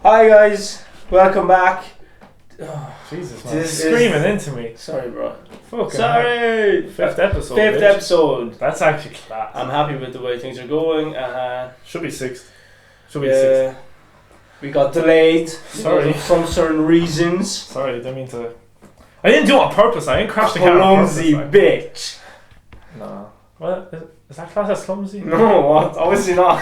Hi guys, welcome back. Oh, Jesus, man. Screaming into me. Sorry, bro. Fucking Sorry. Fifth episode. Fifth bitch. episode. That's actually class. I'm happy with the way things are going. Should be sixth. Should be sixth. We got delayed. Sorry. Because of some certain reasons. Sorry, I didn't mean to. I didn't do it on purpose. I didn't crash the camera on purpose. Clumsy bitch. No. What? Is that class as clumsy? No, what? Obviously not.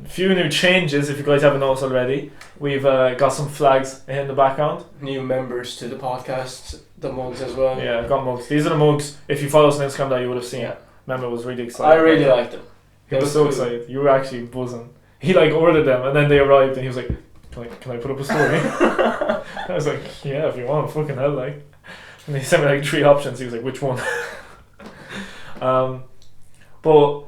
Few new changes, if you guys haven't noticed already. We've got some flags in the background. New members to the podcast, the mugs as well. Yeah, I've got mugs. These are the mugs. If you follow us on Instagram, that you would have seen. Yeah. Memo was really excited. I really liked them. He was so excited. You were actually buzzing. He ordered them and then they arrived and he was like, can I put up a story? I was like, yeah, if you want, fucking hell, like. And he sent me 3 options. He was like, which one? But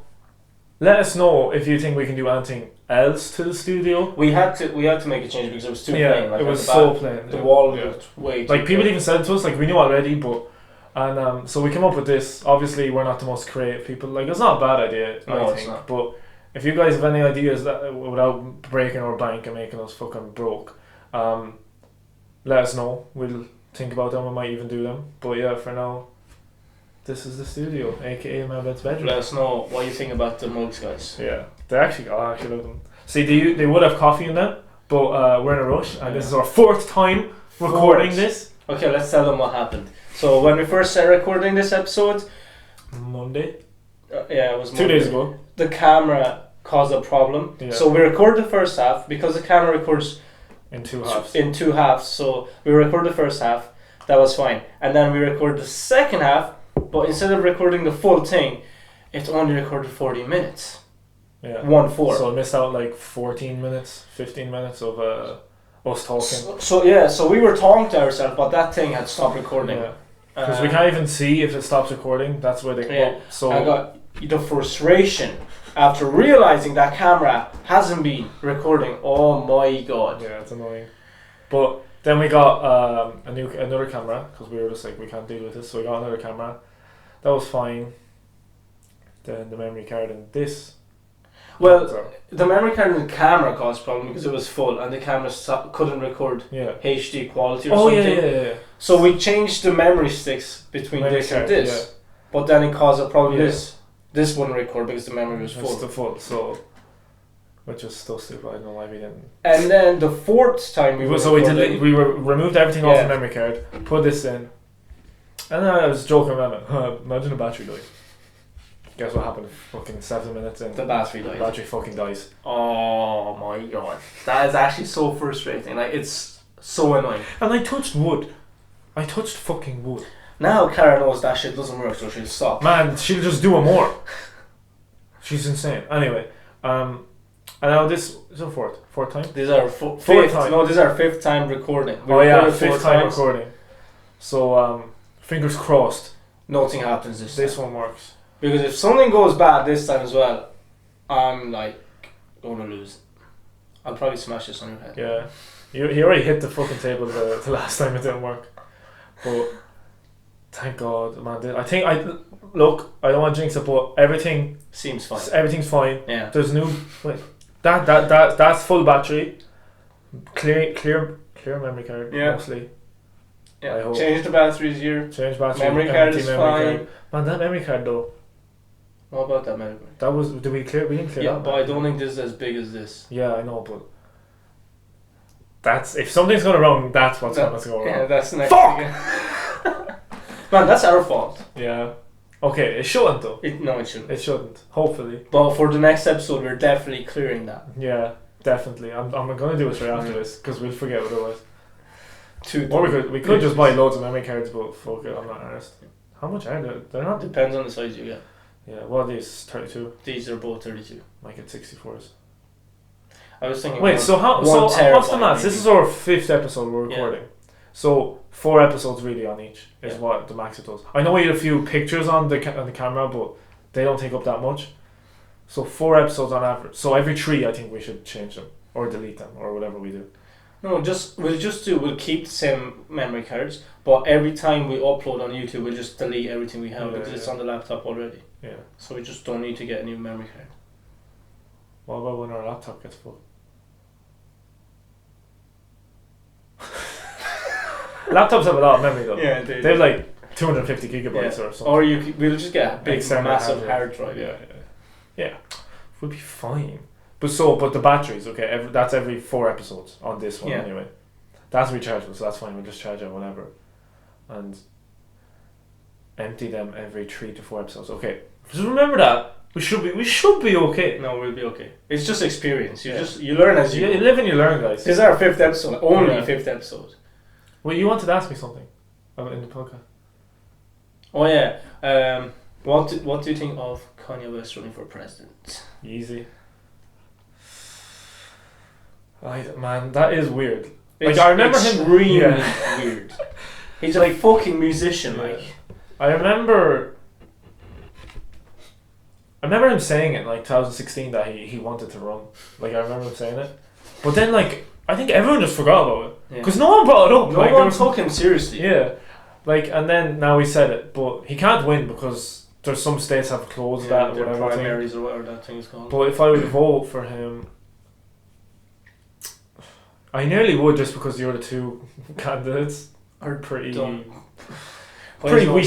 let us know if you think we can do anything else to the studio. We had to make a change because it was too plain. It was so plain. The wall looked way too people plain. even said to us, we knew already, but so we came up with this. Obviously, we're not the most creative people. It's not a bad idea, No, I it's think. not. But if you guys have any ideas that without breaking our bank and making us fucking broke, let us know. We'll think about them. We might even do them. But yeah, for now, this is the studio, aka my bed's bedroom. Let us know what you think about the mugs, guys. Yeah, I actually love them. See, they would have coffee in them, but we're in a rush, and this is our 4th time recording this. Okay, let's tell them what happened. So when we first started recording this episode, Monday. It was 2 Monday. days ago. The camera caused a problem. Yeah. So we record the first half because the camera records in 2 halves. In 2 halves. So we record the first half. That was fine, and then we record the second half. But instead of recording the full thing, it's only recorded 40 minutes. Yeah. 1-4. So I missed out 14 minutes, 15 minutes of us talking. So we were talking to ourselves, but that thing had stopped recording. Yeah. Because we can't even see if it stops recording. That's where they yeah. So I got the frustration after realizing that camera hasn't been recording. Oh my god. Yeah, it's annoying. But then we got another camera because we were just we can't deal with this. So we got another camera. That was fine. Then the memory card and this. Well, the memory card and the camera caused a problem because it was full and the camera couldn't record HD quality or something. Yeah. So we changed the memory sticks between this and this. Yeah. But then it caused a problem. Yeah. This wouldn't record because the memory was full. It's still full, so which is still stupid. I don't know why we didn't. And then the 4th time we removed everything off the memory card, put this in, and then I was joking around. Imagine a battery died. Guess what happened? Fucking 7 minutes in. The battery dies. The battery fucking dies. Oh my god. That is actually so frustrating. It's so annoying. And I touched wood. I touched fucking wood. Now Kara knows that shit doesn't work, so she'll stop. Man, she'll just do it more. She's insane. Anyway, and now this is our fourth time? This is our fifth time. No, this is our 5th time recording. We fifth time recording. So, fingers crossed. Nothing happens this time. This one works. Because if something goes bad this time as well, I'm gonna lose. I'll probably smash this on your head. Yeah. You already hit the fucking table the last time it didn't work. But thank God, man. I don't want to jinx it, but everything seems fine. Everything's fine. Yeah. There's that's full battery. Clear memory card mostly. Yeah. Change the batteries here. Change battery. Memory card is fine. Card. Man, that memory card though. What about that memory card? That was. Did we clear? We didn't clear that. Yeah, but I don't think this is as big as this. Yeah, I know, but that's if something's going wrong, that's what's going to go wrong. Yeah, that's the next Fuck! thing. Man, that's our fault. Yeah. Okay, it shouldn't though. No, it shouldn't. It shouldn't. Hopefully. But for the next episode, we're definitely clearing that. Yeah, definitely. I'm going to do it right after this because we'll forget otherwise. Or we could just buy loads of memory cards, but fuck it, I'm not honest. How much are they? They're not. Depends on the size you get. Yeah, what are these? 32. These are both 32. Might get 64s. I was thinking. Wait, so what's the maths? This is our 5th episode we're recording. Yeah. So 4 episodes really on each is what the max it does. I know we had a few pictures on the camera, but they don't take up that much. So 4 episodes on average. So every 3, I think we should change them or delete them or whatever we do. No, we'll keep the same memory cards, but every time we upload on YouTube, we'll just delete everything we have because it's on the laptop already. Yeah. So we just don't need to get a new memory card. What about when our laptop gets full? Laptops have a lot of memory though. Yeah, they have like 250 gigabytes or something. Or we'll just get a big, External massive hard drive. Yeah. We'll be fine. But the batteries, okay, that's every 4 episodes on this one anyway. That's rechargeable, so that's fine. We'll just charge it whenever, and empty them every 3 to 4 episodes. Okay, just remember that we should be okay. No, we'll be okay. It's just experience. You learn as you you live and you learn, guys. This is our 5th episode. Only 5th episode. Well, you wanted to ask me something in the podcast. Oh yeah. What do you think of Kanye West running for president? Easy. Man, that is weird. It's I remember him really weird. He's a fucking musician, I remember him saying it in 2016 that he wanted to run. I remember him saying it. But then I think everyone just forgot about it. Because no one brought it up. No one took him seriously. Yeah. And then now he said it, but he can't win because there's some states have closed that or whatever. Primaries or whatever that thing's called. But if I would vote for him, I nearly would just because the other 2 candidates are pretty weak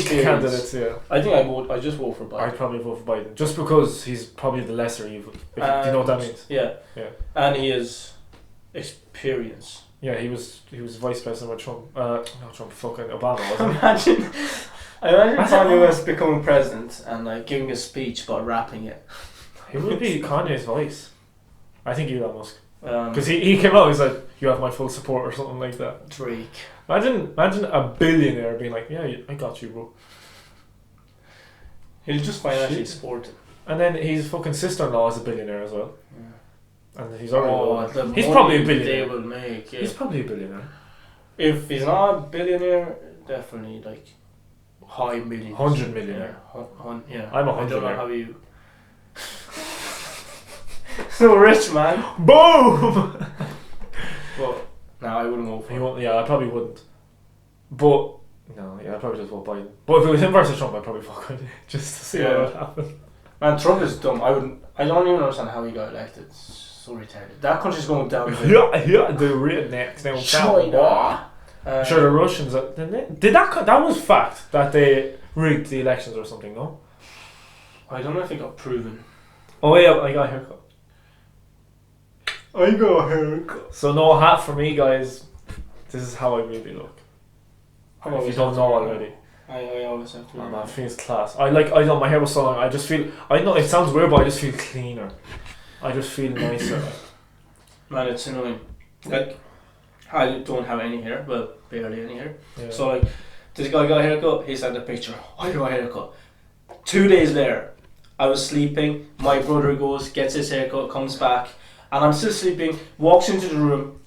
candidates. Yeah. I think I just vote for Biden. I'd probably vote for Biden just because he's probably the lesser evil. Do you know what that means? Yeah. And he is experience. Yeah, he was vice president with Trump. Not Trump, fucking Obama, wasn't he? Imagine Kanye West becoming president and giving a speech but rapping it. He would be Kanye's voice. I think Elon Musk. Because he came out, he's like, you have my full support or something like that. Drake. Imagine a billionaire being like, yeah, I got you, bro. He'll just financially support him. And then his fucking sister-in-law is a billionaire as well. Yeah. And he's already he's probably a billionaire. They will make, He's probably a billionaire. If he's not a billionaire, definitely high millions. 100 millionaire. Yeah. I'm a 100 I don't know millionaire. how you... So rich, man. Boom! Well, no, I wouldn't vote for him. Yeah, I probably wouldn't. But no, I'd probably just vote Biden. But if it was him versus Trump, I'd probably vote Kanye just to see what would happen. Man, Trump is dumb. I don't even understand how he got elected. It's so retarded. That country's going down. Yeah, the rednecks now. China. Sure, the Russians that was fact that they rigged the elections or something, no? I don't know if it got proven. Oh yeah, I got a haircut. I got a haircut. So no hat for me, guys. This is how I really look. If you don't know already. I always have to. Oh man, feels class. I know my hair was so long. I just feel. I know it sounds weird, but I just feel cleaner. I just feel nicer. Man, it's annoying. I don't have any hair. Well, barely any hair. Yeah. So this guy got a haircut. He sent a picture. I got a haircut. 2 days later, I was sleeping. My brother goes, gets his haircut, comes back, and I'm still sleeping. Walks into the room,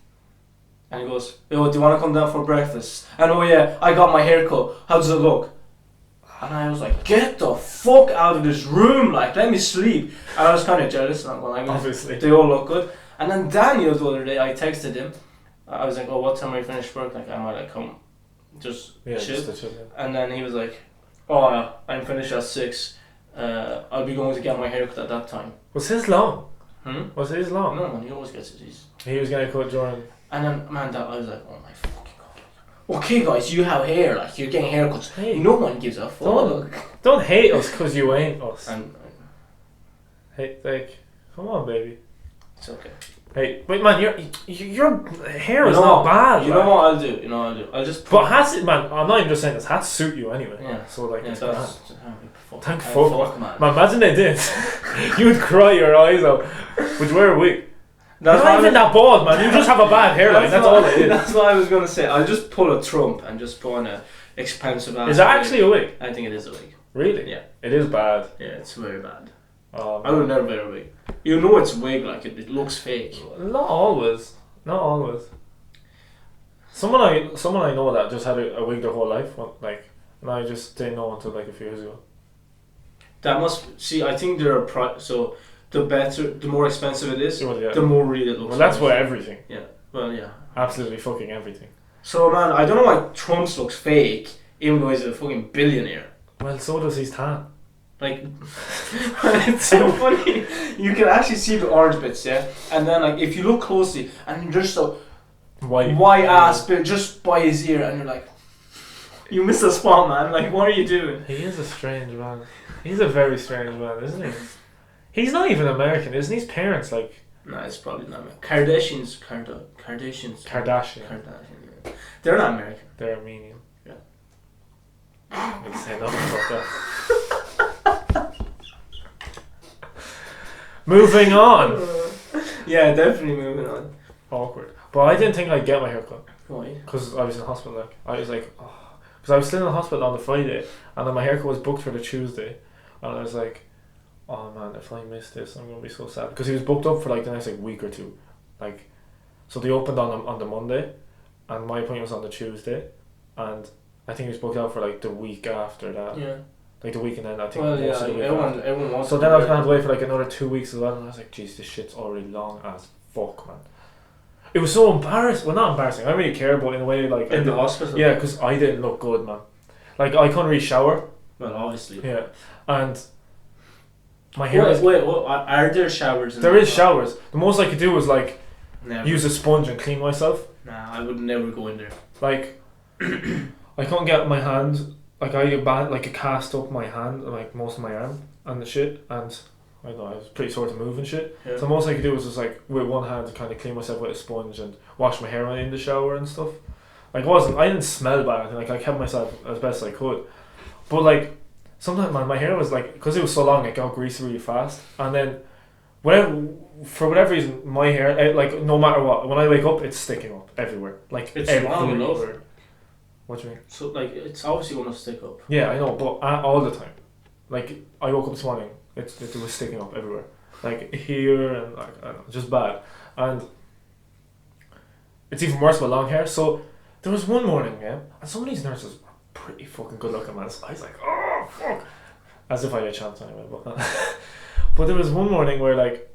and he goes, "Yo, do you want to come down for breakfast?" And oh yeah, I got my haircut. How does it look? And I was like, "Get the fuck out of this room! Let me sleep." And I was kind of jealous. And I'm going, obviously, they all look good. And then Daniel the other day, I texted him. I was like, "Oh, what time are you finished work? I might come, just chill." Just chill. And then he was like, "Oh, I'm finished at 6. I'll be going to get my haircut at that time." Was his long? Was his long? No, man, he always gets it. He was gonna cut Jordan. And then, man, I was like, "Oh my fucking god!" Okay, guys, you have hair. You're getting haircuts. Hey, no one gives a fuck. Don't hate us because you ain't us. And hey, come on, baby. It's okay. Hey, wait, man, your hair is not bad. You know what I'll do? I'll just. But hats, man. I'm not even just saying this. Hats suit you anyway. Yeah. So it's thank fuck, man. Imagine they did. You would cry your eyes out. Would you wear a wig? You're not even that bald, man. You just have a bad hairline. That's all it is. That's what I was gonna say. I'll just pull a Trump and just put on a expensive ass. Is that actually a wig? I think it is a wig. Really? Yeah. It is bad. Yeah, it's very bad. I would never wear a wig. You know it's a wig, it looks fake. Not always. Someone I know that just had a wig their whole life, and I just didn't know until a few years ago. That must see. I think there are so the more expensive it is, the more real it looks. Well, that's why everything. Yeah. Well, yeah. Absolutely fucking everything. So man, I don't know why Trump's looks fake, even though he's a fucking billionaire. Well, so does his tan. Like, it's so funny. You can actually see the orange bits, yeah. And then like if you look closely, and there's a white ass bit just by his ear, and you're like, you missed a spot, man. Like, what are you doing? He is a strange man. He's a very strange man, isn't he? He's not even American, isn't he? His parents like. Nah, it's probably not American. Kardashians. Yeah. They're not American. They're Armenian. Yeah. I can say nothing about that. Moving on. Yeah, definitely moving on. Awkward. But I didn't think I'd get my haircut. Why? Because I was in hospital. Like I was like, because I was still in the hospital on the Friday, and then my haircut was booked for the Tuesday, and I was like, oh man, if I miss this, I'm gonna be so sad. Because he was booked up for like the next like week or two, like, so they opened on the Monday, and my appointment was on the Tuesday, and I think he was booked out for like the week after that. Yeah. Like the weekend then I think. Well, yeah, like everyone wants. So then I was gonna have to wait for like another 2 weeks as well, and I was like, jeez, this shit's already long as fuck, man. It was so embarrassing. Well, not embarrassing. I don't really care, but in a way, like in the hospital. Yeah, because I didn't look good, man. Like I couldn't really shower. Well, obviously. Yeah, and my hair. Wait, are there showers? There is showers. The most I could do was like never. Use a sponge and clean myself. Nah, I would never go in there. Like I couldn't get my hand. Like I had bad, like a cast up my hand, like most of my arm and the shit, and I don't know, I was pretty sore to move and shit. Yeah. So most I could do was just like with one hand to kind of clean myself with a sponge and wash my hair in the shower and stuff. Like I didn't smell bad. Like I kept myself as best I could, but like sometimes my hair was like, because it was so long, it got greasy really fast, and then for whatever reason my hair, like no matter what, when I wake up it's sticking up everywhere. Like it's long enough. What do you mean? So like it's obviously gonna stick up. Yeah, I know, but all the time. Like I woke up this morning, it was sticking up everywhere, like here and like I don't know, just bad. And it's even worse with long hair. So there was one morning, yeah, and some of these nurses were pretty fucking good looking, man. So I was like, oh fuck, as if I had a chance anyway. But but there was one morning where like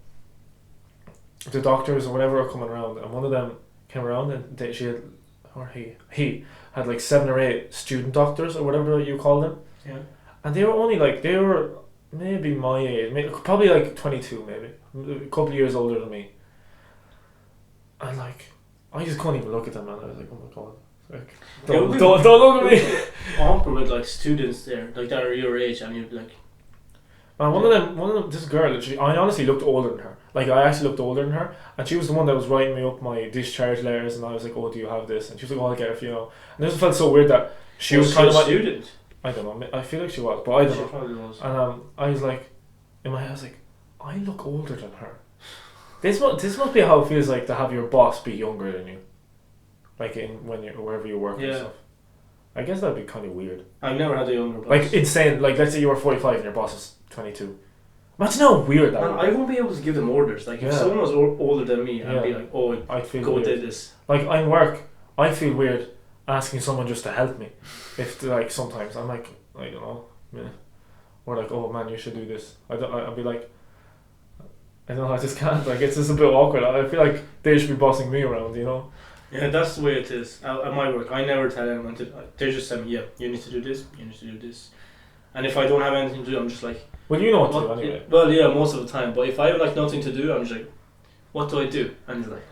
the doctors or whatever were coming around, and one of them came around and he had like 7 or 8 student doctors or whatever you call them. Yeah. And they were maybe my age, probably like 22 maybe, a couple of years older than me. And like, I just couldn't even look at them, man. I was like, oh my god. Like, don't look at me. Awkward with like students there, like that are your age, and you'd be like, man, one of them, this girl, I honestly looked older than her. Like I actually looked older than her, and she was the one that was writing me up my discharge letters, and I was like, oh, do you have this? And she was like, oh, I'll get it for you. And this felt so weird that she was kind of a student. I don't know. I feel like she was, but I don't know. She probably was. And I was like, in my head, I was like, I look older than her. This must be how it feels like to have your boss be younger than you, like wherever you work and stuff. I guess that'd be kind of weird. I've never had a younger boss. Like insane. Like let's say you were 45 and your boss is 22. Imagine how weird that would be. I won't be able to give them orders. Like if someone was older than me, I'd be like, oh, I feel go weird. do this. Like in work, I feel weird asking someone just to help me. If like sometimes I'm like, I don't know, yeah. Or like, oh man, you should do this. I'd be like, I don't know, I just can't. Like it's just a bit awkward. I feel like they should be bossing me around, you know. Yeah, that's the way it is. At my work, I never tell anyone to. They just tell me, yeah, you need to do this, you need to do this. And if I don't have anything to do, I'm just like, well, you know what to do anyway. Well, yeah, most of the time. But if I have like nothing to do, I'm just like, what do I do? And he's like,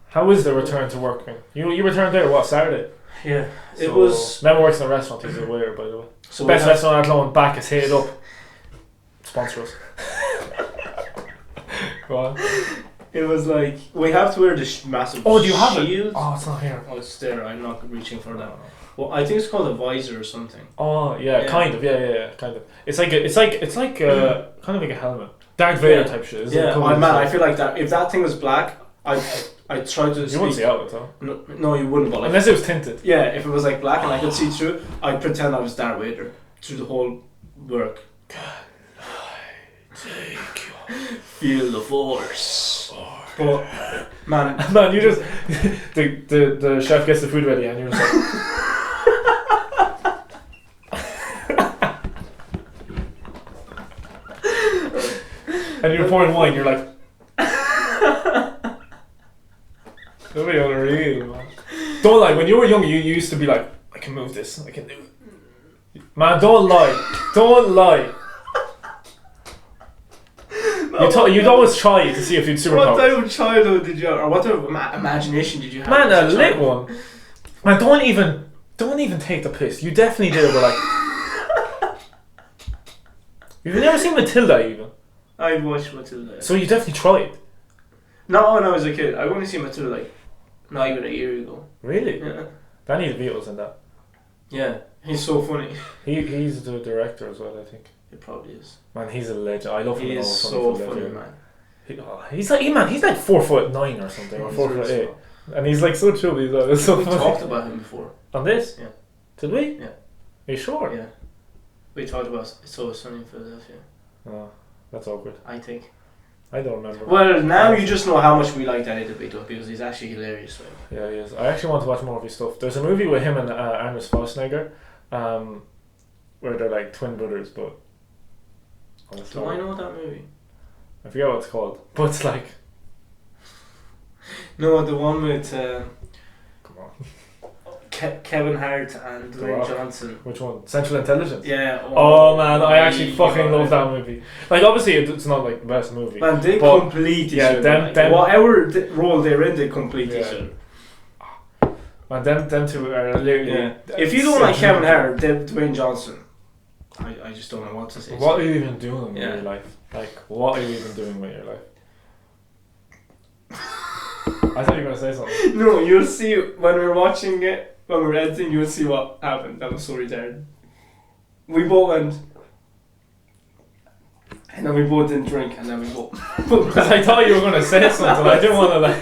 how is the return to work, man? You returned there what, Saturday? Yeah, so it was. Never works in a restaurant. He's aware, by the way. So best restaurant at Lone, back is hit it up. Sponsor us. Go on. It was like we have to wear this massive. Oh, do you have shield? it? Oh, it's not here. Oh, it's there. I'm not reaching for that. Well, I think it's called a visor or something. Oh yeah, kind of. Yeah, kind of. It's like kind of like a helmet. Darth Vader type shit. Yeah, man, I feel like that. If that thing was black, I tried to. You wouldn't see out of it, though. No, you wouldn't. But like, unless it was tinted. Yeah, if it was like black and I could see through, I'd pretend I was Darth Vader through the whole work. Feel the force. But man, you just the chef gets the food ready and you're just like. And you're pouring wine, you're like. That'd be unreal, man. Don't lie, when you were younger, you used to be like, I can move this, I can do it. Man, don't lie. You'd always try to see if you'd superpowers. What type of childhood did you have, or what type of imagination did you have? Man, a lit one. Man, don't even take the piss. You definitely did, but like, you've never seen Matilda even. I watched Matilda. So you definitely tried. Not when I was a kid. I only seen Matilda like not even a year ago. Really? Yeah. Danny DeVito's in that. Yeah, he's so funny. He's the director as well, I think. He probably is. Man, he's a legend. I love him. He is so funny, man. He's like 4'9" or something, or 4'8", and he's like so chubby. It's so we funny. talked about him before. On this? Yeah. Did we? Yeah. Are you sure? Yeah. We talked about It's Always Sunny in Philadelphia. Oh, that's awkward. I think. I don't remember. Well, now you just know how much we like Danny DeVito because he's actually hilarious. Right? Yeah, he is. I actually want to watch more of his stuff. There's a movie with him and Arnold Schwarzenegger, where they're like twin brothers, but. Do I know that movie? I forget what it's called, but it's like. No, the one with. Come on. Kevin Hart and Dwayne Johnson. Which one? Central Intelligence? Yeah. Oh man, I actually fucking love that movie. Like, obviously, it's not like the best movie. Man, they complete each other. Them, whatever role they're in, they complete each other. Man, them two are literally. Yeah. If you don't like Kevin Hart, Dwayne Johnson, I just don't know what to say. What are you even doing with your life? Like, what are you even doing with your life? I thought you were gonna say something. No, you'll see when we're watching it. When we're editing, you'll see what happened. That was so retarded. We both went, and then we both didn't drink, and then we both. Because I thought you were gonna say something. I didn't want to like.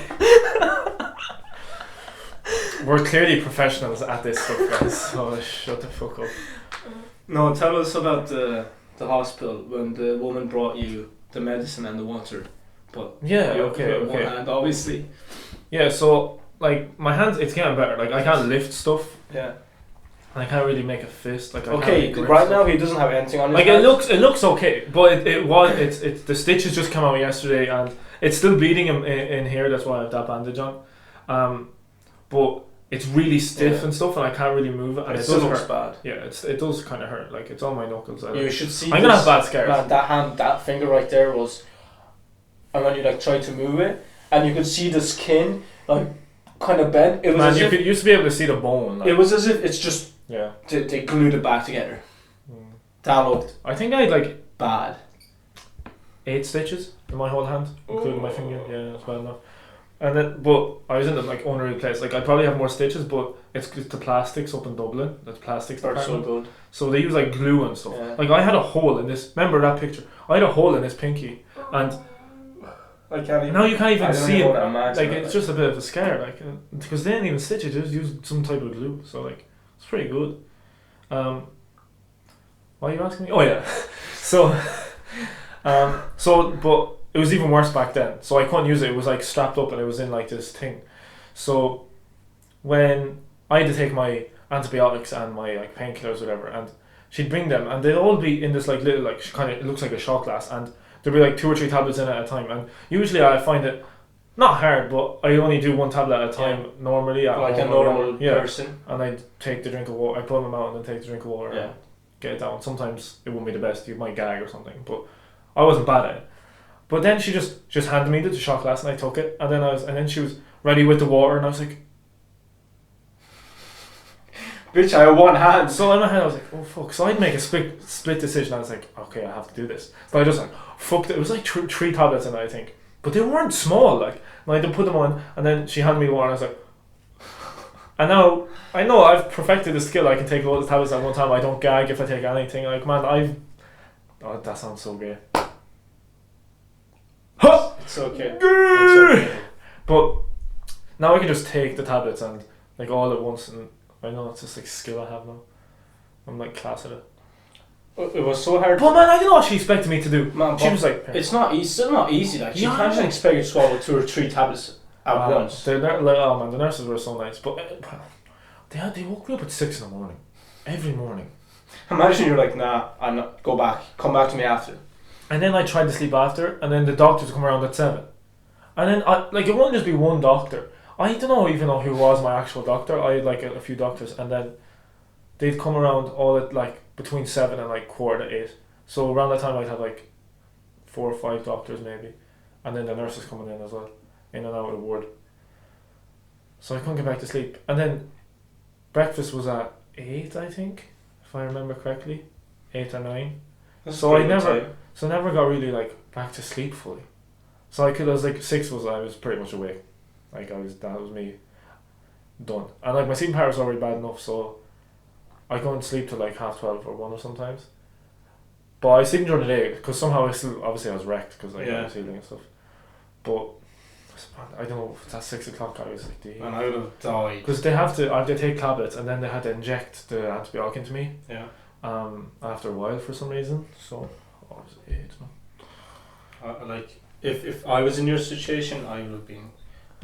We're clearly professionals at this stuff, guys. So shut the fuck up. No, tell us about the hospital when the woman brought you the medicine and the water. But yeah, okay. One hand, obviously. Yeah, so like my hands, it's getting better. Like I can't lift stuff. Yeah. And I can't really make a fist. Like okay, right now he doesn't have anything on his like hands. it looks okay, but it's the stitches just came out yesterday and it's still bleeding in here. That's why I have that bandage on. But it's really stiff and stuff, and I can't really move it. And it still does looks hurt. bad. Yeah, it does kind of hurt. Like it's on my knuckles. You should see. I'm gonna have bad scares. Man, that finger right there was, and when you like tried to move it, and you could see the skin like kind of bent. It was you used to be able to see the bone. Like. It was as if it's just they glued it back together. That looked. I think I had like bad. 8 stitches in my whole hand, including my finger. Yeah, that's bad enough. And then, but I was in the like unreal place. Like I probably have more stitches, but it's the plastics up in Dublin. That's plastics. They're so good. So they use like glue and stuff. Yeah. Like I had a hole in this. Remember that picture? I had a hole in this pinky, and I can't even. Now you can't even see it. Like it's just a bit of a scare. Like because they didn't even stitch it. They just used some type of glue. So like it's pretty good. Why are you asking me? Oh yeah. But it was even worse back then. So I couldn't use it. It was like strapped up and it was in like this thing. So when I had to take my antibiotics and my like painkillers, whatever, and she'd bring them, and they'd all be in this like little like kind of, it looks like a shot glass, and there'd be like 2 or 3 tablets in at a time. And usually I find it not hard, but I only do 1 tablet at a time normally. Like a normal person. And I'd take the drink of water. I pull them out and then take the drink of water. Yeah. And get it down. Sometimes it wouldn't be the best. You might gag or something, but I wasn't bad at it. But then she just handed me the shot glass and I took it, and then she was ready with the water, and I was like, bitch, I have 1 hand. So in my head I was like, oh fuck. So I'd make a split decision. I was like, okay, I have to do this. So I just like fucked it. It was like 3 tablets in it, I think, but they weren't small. Like, and I had to put them on, and then she handed me the water, and I was like, and now I know I've perfected the skill. I can take all the tablets at one time. I don't gag if I take anything. Like, man, that sounds so gay. It's okay. It's okay. But now I can just take the tablets and like all at once, and I know it's just like skill I have now. I'm like class at it. It was so hard. But man, I didn't know what she expected me to do. Man, she was like, it's not easy. Still not easy. Like she can't just expect you to swallow 2 or 3 tablets at once. The nurses were so nice, but they woke me up at 6 in the morning, every morning. Imagine you're like, nah, I'm not. Go back. Come back to me after. And then I tried to sleep after, and then the doctors come around at 7. And then it wouldn't just be one doctor. I don't even know who was my actual doctor. I had like a few doctors, and then they'd come around all at like between 7 and like 7:45. So around that time I'd have like 4 or 5 doctors maybe, and then the nurses coming in as well, in and out of the ward. So I couldn't get back to sleep, and then breakfast was at 8, I think, if I remember correctly, 8 or 9. So I never got really like back to sleep fully. So I was like 6 I was pretty much awake, like that was me done. And like my sleeping pattern was already bad enough, so I go and sleep till like 12:30 or 1 or sometimes. But I was sleeping during the day because somehow obviously I was wrecked because I was healing and stuff. But I don't know, at 6 o'clock I was like, and I would have died because I had to take tablets and then they had to inject the antibiotic into me. Yeah. After a while for some reason, so I was 8. Like if I was in your situation, I would have been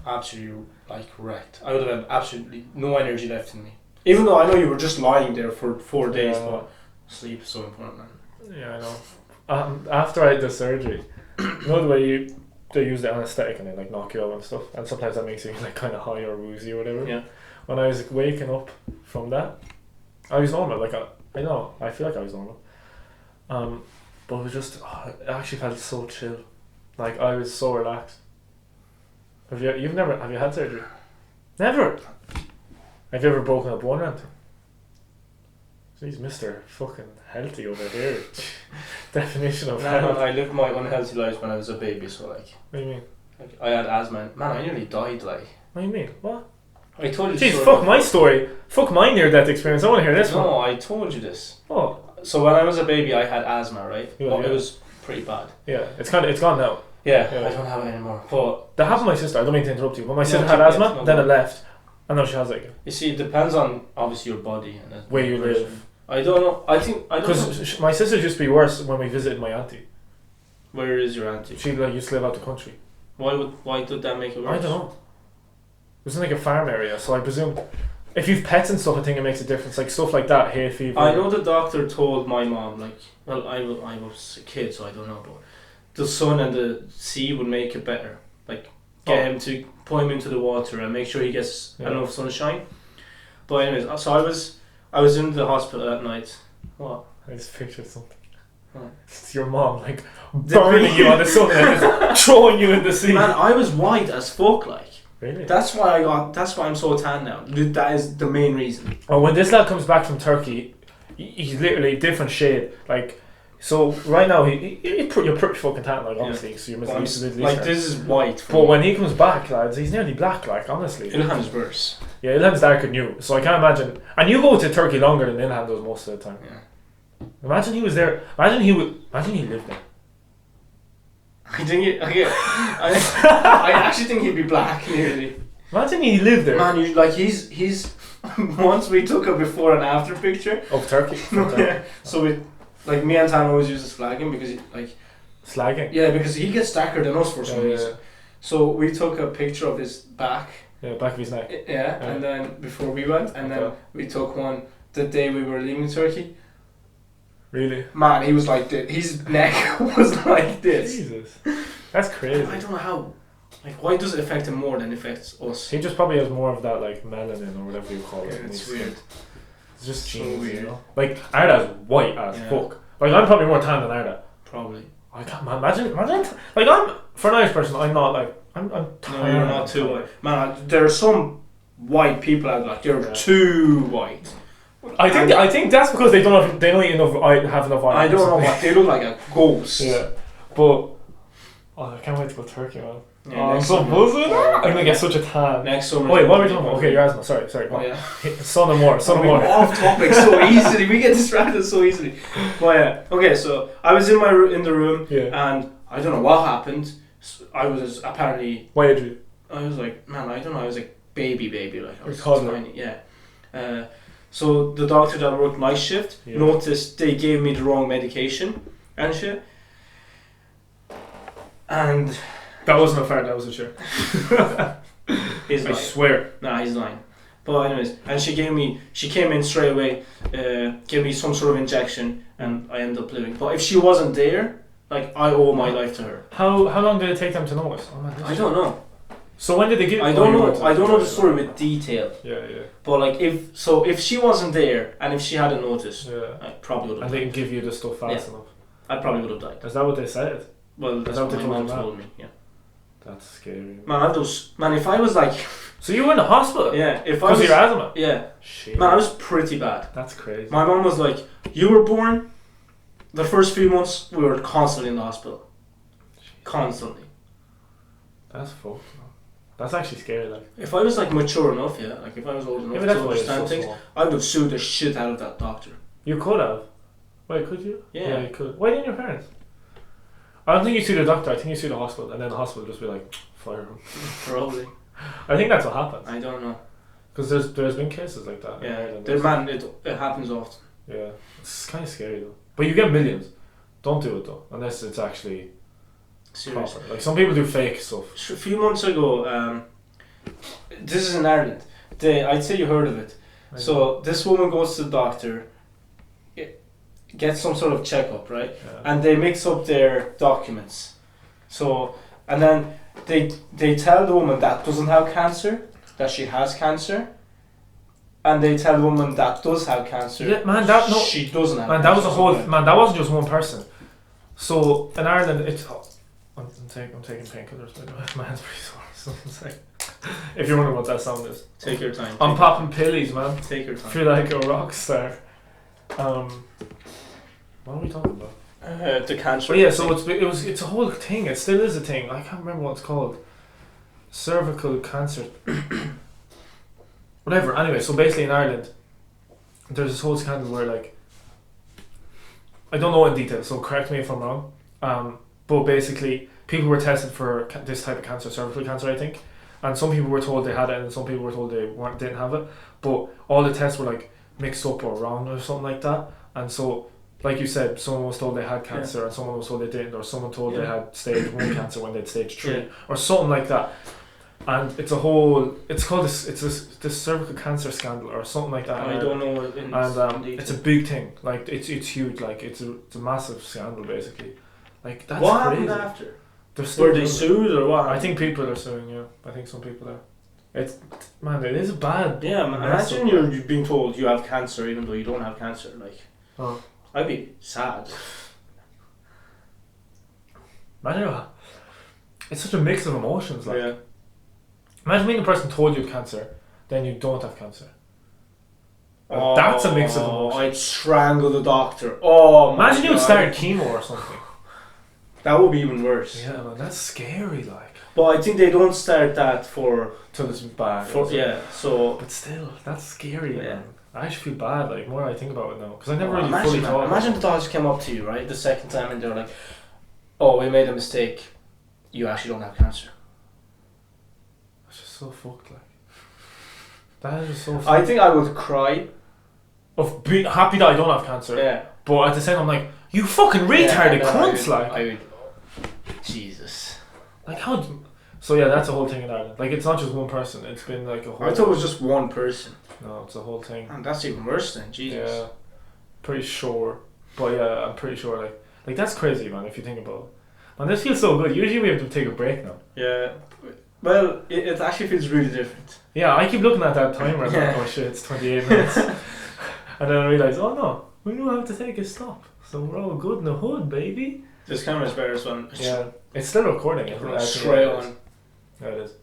absolutely like wrecked. I would have had absolutely no energy left in me. Even though I know you were just lying there for 4 days, but sleep is so important, man. Yeah, I know. After I had the surgery, you know the way they use the anaesthetic and they like knock you out and stuff, and sometimes that makes you like kind of high or woozy or whatever. Yeah. When I was like, waking up from that, I was normal. Like I feel like I was normal. But it was just, it actually felt so chill. Like I was so relaxed. Have you had surgery? Never. Have you ever broken a bone or anything? Jeez, Mr. fucking healthy over here. Definition of health. I lived my unhealthy life when I was a baby, so like. What do you mean? Like I had asthma. Man, I nearly died. Like. What do you mean? What? I told you. Jeez, fuck my story. Fuck my near-death experience. I want to hear this one. No, I told you this. Oh. So when I was a baby, I had asthma, right? Yeah, It was pretty bad. Yeah, it's gone now. Yeah, I don't have it anymore. But that happened to my sister. I don't mean to interrupt you, but my sister had asthma, then it left, and now she has it again. You see, it depends on obviously your body and where you live. I don't know. I don't know. Because my sister used to be worse when we visited my auntie. Where is your auntie? She used to live out the country. Why did that make it worse? I don't know. It was in like a farm area, so I presume if you've pets and stuff, I think it makes a difference. Like stuff like that, hay fever. I know the doctor told my mom, like, well, I was a kid, so I don't know, but the sun and the sea would make it better. Like, get him to put him into the water and make sure he gets enough sunshine. But anyways, so I was in the hospital that night. What? I just pictured something. What? It's your mom, like, burning you on the sun and just throwing you in the sea. Man, I was white as fuck, like. Really? That's why I'm so tan now. That is the main reason. Oh, when this lad comes back from Turkey, he's literally a different shade. Like, so right now you're pretty fucking tan, like, obviously. So you're Middle East. Like, this is white. But when he comes back, lads, he's nearly black. Like, honestly. Ilham's worse. Yeah, Ilham's darker than you. So I can't imagine. And you go to Turkey longer than Ilham does most of the time. Yeah. Imagine he was there. Imagine he lived there. I actually think he'd be black nearly. Imagine he lived there. Man, he's once we took a before and after picture of Turkey. Yeah. So we me and Tan always use to slag him because slagging. Yeah, because he gets darker than us for some reason. So we took a picture of his back. Yeah, back of his neck. Yeah, and then before we went, and then we took one the day we were leaving Turkey. Really? Man, he was like this. His neck was like this. Jesus. That's crazy. I don't know how. Like, why does it affect him more than it affects us? He just probably has more of that, like, melanin or whatever you call it. It's weird. It's just so genes, weird. You know? Like, Arda's white as fuck. Like, I'm probably more tan than Arda. Probably. I can't imagine. Like, for an Irish person, I'm not, like, I'm tan. No, you're not too white. Man, there are some white people out there, they're too white. I think that's because they don't have enough iron. I don't know what they look like, a ghost. Yeah, but I can't wait to go to Turkey, man. Yeah, I'm so buzzing. I'm gonna get such a tan. Next summer. Wait, what are we talking about? Okay, your asthma. Sorry. Oh, yeah. Son and more. Off topic so easily. We get distracted so easily. But yeah. Okay, so I was in the room, and I don't know what happened. I was apparently. Why did you? I was like, man, I don't know. I was like baby, like I was tiny. Yeah. So the doctor that worked night shift noticed they gave me the wrong medication and shit. And that wasn't a fart, that was a chair. He's lying. I swear. Nah, he's lying. But anyways, and she came in straight away, gave me some sort of injection, and I ended up living. But if she wasn't there, like, I owe my life to her. How long did it take them to know us? Oh, man, I don't know. So when did they give? I don't know the story with detail. Yeah. But like, if she wasn't there and if she hadn't noticed, I probably would have. And they didn't give you the stuff fast enough. I probably would have died. Is that what they said? Well, that's what my mom told me. Yeah. That's scary. Man, if I was like... So you were in the hospital? Yeah. Because of your asthma? Yeah. Shit. Man, I was pretty bad. That's crazy. My mom was like, you were born, the first few months, we were constantly in the hospital. Jeez. Constantly. That's fucked. That's actually scary, like. If I was like mature enough, yeah, like if I was old enough to understand things, I would have sued the shit out of that doctor. You could have. Wait, could you? Yeah. You could. Why didn't your parents? I don't think you sue the doctor, I think you sue the hospital, and then the hospital just be like, fire him. Probably. I think that's what happens. I don't know. Because there's been cases like that. Yeah, it happens often. Yeah, it's kind of scary though. But you get millions. Don't do it though, unless it's actually serious. Proper. Like some people do fake stuff. A few months ago, this is in Ireland. I'd say you heard of it. So this woman goes to the doctor, gets some sort of checkup, right? Yeah. And they mix up their documents. So, and then they tell the woman that doesn't have cancer, that she has cancer, and they tell the woman that does have cancer. Yeah, man, she doesn't have. Man, cancer. that was a whole. Man, that wasn't just one person. So in Ireland, it's. I'm taking painkillers. By the way, my hand's pretty sore. So it's like, if you're wondering what that sound is, take your time. I'm popping pillies, man. Take your time. Feel like a rock star. What are we talking about? The cancer. But yeah, so it's a whole thing. It still is a thing. I can't remember what it's called. Cervical cancer. Whatever. Anyway, so basically in Ireland, there's this whole scandal where like, I don't know in detail, so correct me if I'm wrong. But basically, people were tested for this type of cancer, cervical cancer, I think, and some people were told they had it, and some people were told they didn't have it. But all the tests were like mixed up or wrong or something like that, and so. Like you said, someone was told they had cancer and someone was told they didn't, or someone told they had stage 1 cancer when they had stage 3, or something like that. And it's called this cervical cancer scandal or something like that. I don't know. And it's a big thing. Like it's huge. Like it's a massive scandal basically. Like that's what crazy. Happened after? Were they sued or what? I think people are suing. Yeah, I think some people are. It is bad. Yeah, man. Imagine you're being told you have cancer even though you don't have cancer. Like. Oh. I'd be sad. Imagine it's such a mix of emotions. Like, yeah. Imagine being the person told you have cancer, then you don't have cancer. That's a mix of emotions. I'd strangle the doctor. Oh, imagine you would start chemo or something. That would be even worse. Yeah, man, that's scary. Like, but I think they don't start that till it's bad. So. But still, that's scary. Yeah. Man. I actually feel bad, like, more I think about it now. Because I never really fully thought. Imagine the doctors came up to you, right, the second time, and they're like, oh, we made a mistake. You actually don't have cancer. That's just so fucked, like. That is just so fucked. I think I would cry. Of being happy that I don't have cancer. Yeah. But at the same time, I'm like, you fucking retarded cunts, like. I would. Jesus. Like, how. So, yeah, that's a whole thing in Ireland. Like, it's not just one person, it's been like a whole. I thought it was just one person. No, it's a whole thing. And that's even worse then, Jesus. Yeah, pretty sure. But yeah, I'm pretty sure. Like that's crazy, man. If you think about it, man, this feels so good. Usually we have to take a break now. Yeah. Well, it actually feels really different. Yeah, I keep looking at that timer and I'm like, oh shit, it's 28 minutes. And then I realise, oh no, we don't have to take a stop. So we're all good in the hood, baby. This camera's better as well. Yeah, it's still recording. Straight on. Yeah, it is.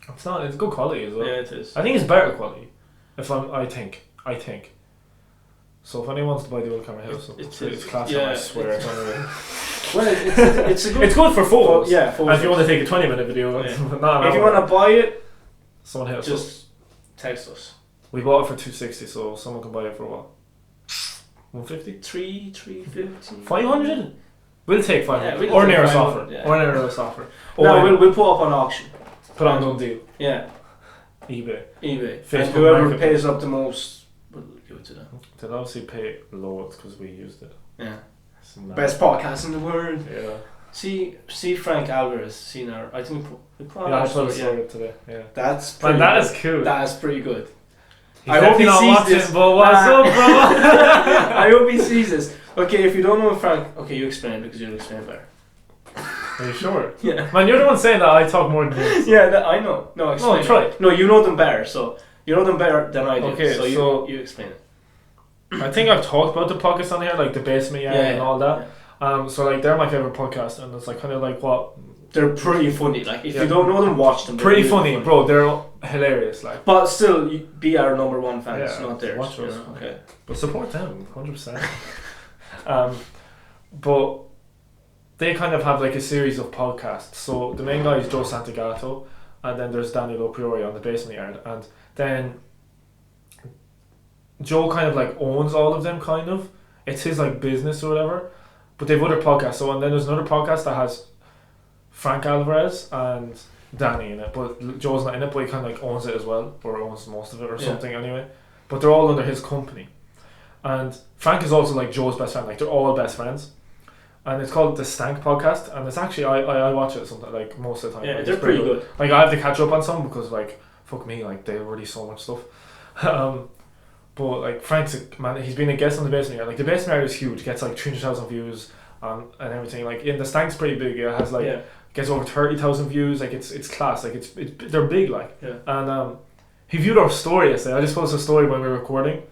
It's good quality as well. Yeah, it is. I think it's better quality. I think. So if anyone wants to buy the old camera house, it's class. Yeah, I swear. It's well, it's a good. It's good for photos. Yeah, photos. And if you want to take a 20-minute video, if you want to buy it, someone hit us. Just text us. We bought it for $260, so someone can buy it for what? 150? 350. 500. We'll take 500. Yeah, or nearest offer. Yeah. Or nearest offer. No, we'll put up on auction. Put on no deal. Yeah. eBay. Facebook, and whoever pays up the most, we'll give it to them. They'll obviously pay loads because we used it. Yeah. Best podcast in the world. Yeah. See Frank Alvarez. Seen our. I think we put on. Yeah, I saw the story today. Yeah. That's. Man, that is cool. That is pretty good. I hope he sees this. But what's up, bro? I hope he sees this. Okay, if you don't know Frank, okay, you explain it because you'll explain it better. Are you sure? Yeah. Man, you're the one saying that I talk more than you. Yeah, I know. No, explain. No, try. No, you know them better, so you know them better than I do. Okay, so you explain it. I think I've talked about the pockets on here, like the basement yard and all that. Yeah. So like they're my favorite podcast, and it's like kind of like what they're pretty funny. Like if you don't know them, watch them. Pretty funny, bro. They're hilarious. Like, but still, be our number one fans, not theirs. Watch us, okay. But support them, 100%. But they kind of have like a series of podcasts. So the main guy is Joe Santagato, and then there's Daniel Priori on the Basement Yard, and then Joe kind of like owns all of them. Kind of, it's his like business or whatever. But they've other podcasts. So and then there's another podcast that has Frank Alvarez and Danny in it, but Joe's not in it, but he kind of like owns it as well, or owns most of it or something anyway. But they're all under his company, and Frank is also like Joe's best friend. Like they're all best friends, and it's called the Stank Podcast, and it's actually I watch it sometimes, like most of the time. Yeah, like, they're pretty good. Like I have to catch up on some because like fuck me, like they release so much stuff. But like Frank's he's been a guest on the Basement Yard. Like the Basement Yard is huge, gets like 300,000 views and everything. Like the Stank's pretty big. It has like gets over 30,000 views. Like it's class. Like it's they're big. Like and he viewed our story yesterday. I just posted a story when we were recording.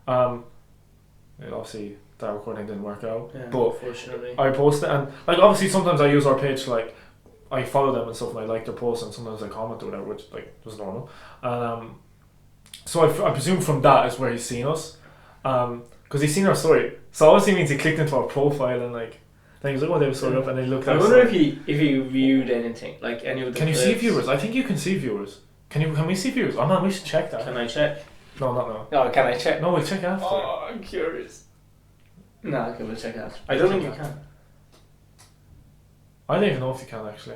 Obviously that recording didn't work out. Yeah, but unfortunately I posted and like obviously sometimes I use our page to, like I follow them and stuff and I like their posts and sometimes I comment or whatever, which like was normal. And so I presume from that is where he's seen us, because he's seen our story. So obviously means he clicked into our profile and like then he was like, oh, they were sorted up, and they looked at us. I wonder if he viewed anything, like any of the Can clips. you see viewers? I think you can see viewers. Can we see viewers? Oh man, we should check that. Can I check? No, not now. No, can I check? No, we'll check after. Oh, I'm curious. No, okay, we'll check after. I don't think you can. I don't even know if you can actually.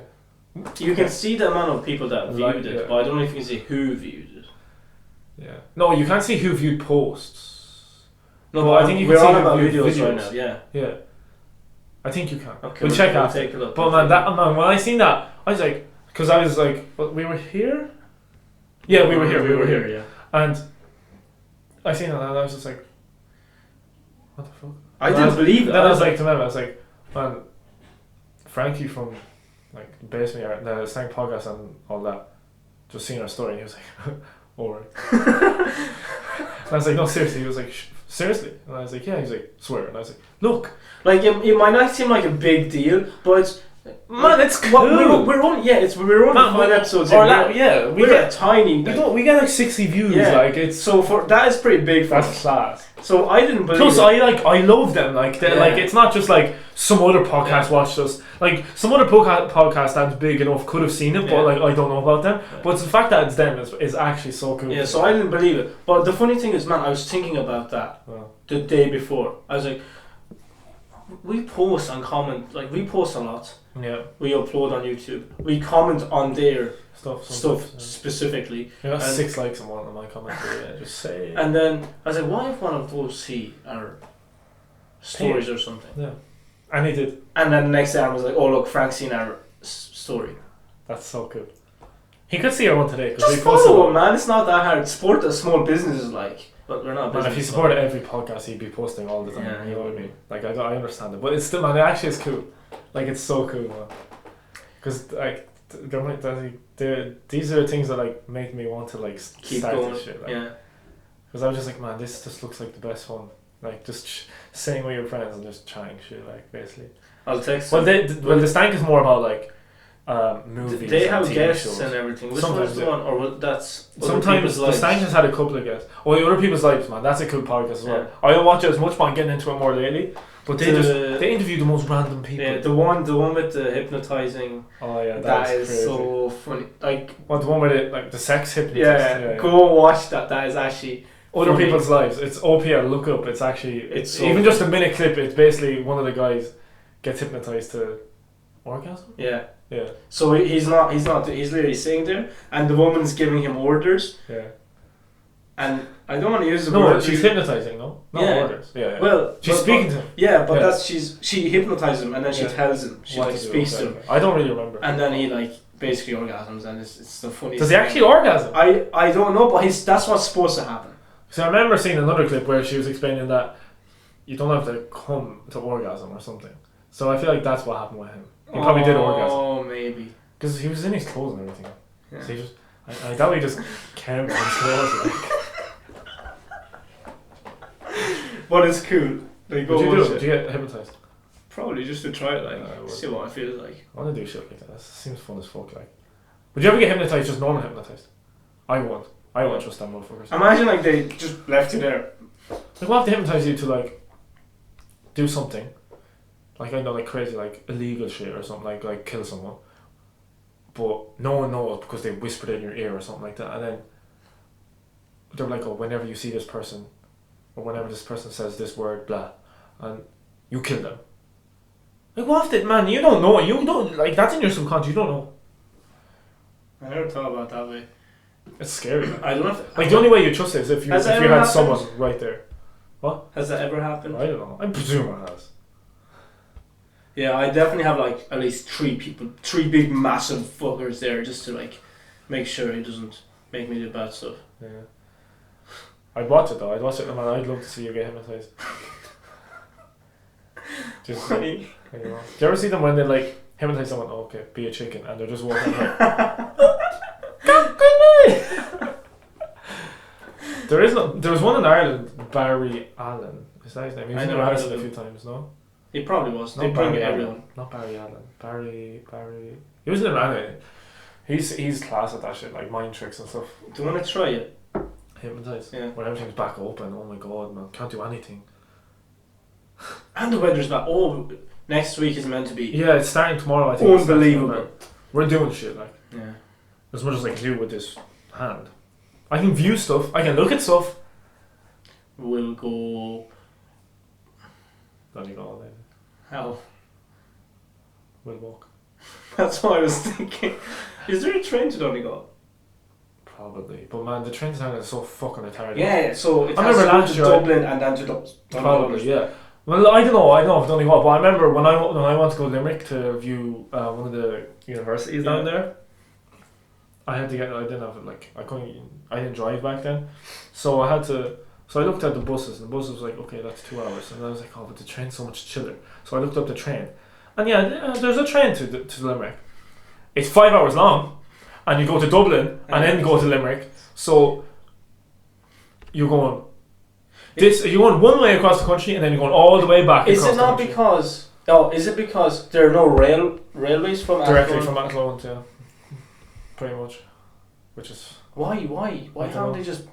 You can see the amount of people that viewed it, but I don't know if you can see who viewed it. Yeah. No, you can't see who viewed posts. No, but I think you can see about videos right now. Yeah. I think you can. Okay, we'll check we'll after. Take a look. But man, when I seen that, I was like, because I was like, we were here. Yeah, we were here. Yeah. And I seen that, and I was just like, what the fuck? I didn't believe that. Then I was like to them, I was like, man, Frankie from like the Basement Yard, the Stank Podcast and all that, just seen our story, and he was like, alright. And I was like, no, seriously. He was like, seriously? And I was like, yeah. He's like, swear. And I was like, look. Like it might not seem like a big deal, but it's man, it's cool. We're only 5 episodes in. We get tiny. We get like 60 views. Yeah. Like it's so for that is pretty big. For that's class. So I didn't believe. Plus, I love them. Like like it's not just like some other podcast watched us. Like some other podcast that's big enough could have seen it, but like I don't know about them. Yeah. But the fact that it's them is actually so cool. Yeah. So I didn't believe it. But the funny thing is, man, I was thinking about that the day before. I was like, we post and comment, like we post a lot. Yeah. We upload on YouTube. We comment on their stuff yeah. specifically. You got 6 likes on one of my comments. Just say. And then I was like, what if one of those see our stories or something? Yeah. And he did. And then the next day I was like, oh look, Frank's seen our story. That's so cool. He could see our one today. Just follow him, man. It's not that hard. Support a small business is like. But we're not. Man, if he supported every podcast, he'd be posting all the time. Yeah, you know what I mean? Like I understand it, but it's still, man. It actually is cool. Like it's so cool, man. Because like these are things that like make me want to like keep start going. This shit. Like, yeah. Because I was just like, man, this just looks like the best fun. Like just saying with your friends and just trying shit, like basically. I'll text. Well, the Stank is more about like. Movies. They have TV guests shows. And everything. Which sometimes one's the one, or that's sometimes the Stank has had a couple of guests. Oh, the Other People's Lives, man, that's a cool podcast as well. I don't watch it as much, but I'm getting into it more lately. But they interview the most random people. Yeah, the one with the hypnotizing. Oh yeah, that is crazy. So funny. Like what, the one with it, like the sex hypnotist. Yeah. Go watch that. That is actually Other People's Lives. It's OPL. Look up. It's actually it's even just a minute clip. It's basically one of the guys gets hypnotized to orgasm. Yeah. Yeah. So he's literally sitting there, and the woman's giving him orders. Yeah. And I don't want to use the word. No, she's hypnotizing. No, not orders. Yeah. Well, she's speaking to him. Yeah, but she hypnotizes him, and then she tells him. She like speaks to him. I don't really remember. And then he like basically orgasms, and it's the funniest. Does he actually orgasm? I don't know, but that's what's supposed to happen. So I remember seeing another clip where she was explaining that you don't have to come to orgasm or something. So I feel like that's what happened with him. He probably did orgasm. Oh, maybe. Because he was in his clothes and everything. Yeah. So he just, I doubt he just came in his clothes. But it's cool. Like, Did you get hypnotized? Probably just to try it, like, see what it feels like. I want to do shit like that. That seems fun as fuck, like. Would you ever get hypnotized, just normal hypnotized? I won't. I won't trust them motherfuckers. Imagine, like, they just left you there. Like, what if they hypnotize you to, like, do something? Like, I know, like, crazy, like, illegal shit or something, like kill someone. But no one knows because they whispered in your ear or something like that. And then they're like, oh, whenever you see this person, or whenever this person says this word, blah, and you kill them. Like, what if they, man, you don't know. You don't, like, that's in your subconscious, you don't know. I never thought about that way. It's scary. I don't know. Like, the only way you trust it is if you had someone right there. What? Has that ever happened? I don't know. I presume it has. Yeah, I definitely have, like, at least 3 people, 3 big massive fuckers there just to, like, make sure he doesn't make me do bad stuff. Yeah. I'd watch it though. I'd watch it, man. I'd love to see you get hypnotized. Just like, you know. Do you ever see them when they like hypnotize someone? Oh, okay, be a chicken, and they're just walking like. There was one in Ireland, Barry Allen. Is that his name? He was in Ireland a few times, no? He probably was. They bring everyone. Not Barry Allen. Barry. He was in Ireland. He's class at that shit, like mind tricks and stuff. Do you want to try it? Hypnotize? Yeah. When everything's back open, oh my god, man, can't do anything. And the weather's back. Oh, next week is meant to be. Yeah, it's starting tomorrow, I think. Unbelievable. We're doing shit, like. Yeah. As much as I can do with this hand. I can view stuff, I can look at stuff. We'll go. Donegal then. How? We'll walk. That's what I was thinking. Is there a train to Donegal? Probably, but man, the train to Donegal is so fucking retarded. Yeah, so it I has remember to go to Dublin and then to Dublin. Probably, yeah. Well, I don't know if Donegal, but I remember when I went to go to Limerick to view one of the universities down there. I didn't drive back then, so I looked at the buses, and the bus was like, okay, that's 2 hours, and I was like, oh, but the train's so much chiller. So I looked up the train, and yeah, there's a train to Limerick. It's 5 hours long, and you go to Dublin and then go to Limerick. So you're going one way across the country, and then you're going all the way back. Is it not because? Oh, is it because there are no railways from directly from Athlone to? Pretty much, which is why can't they just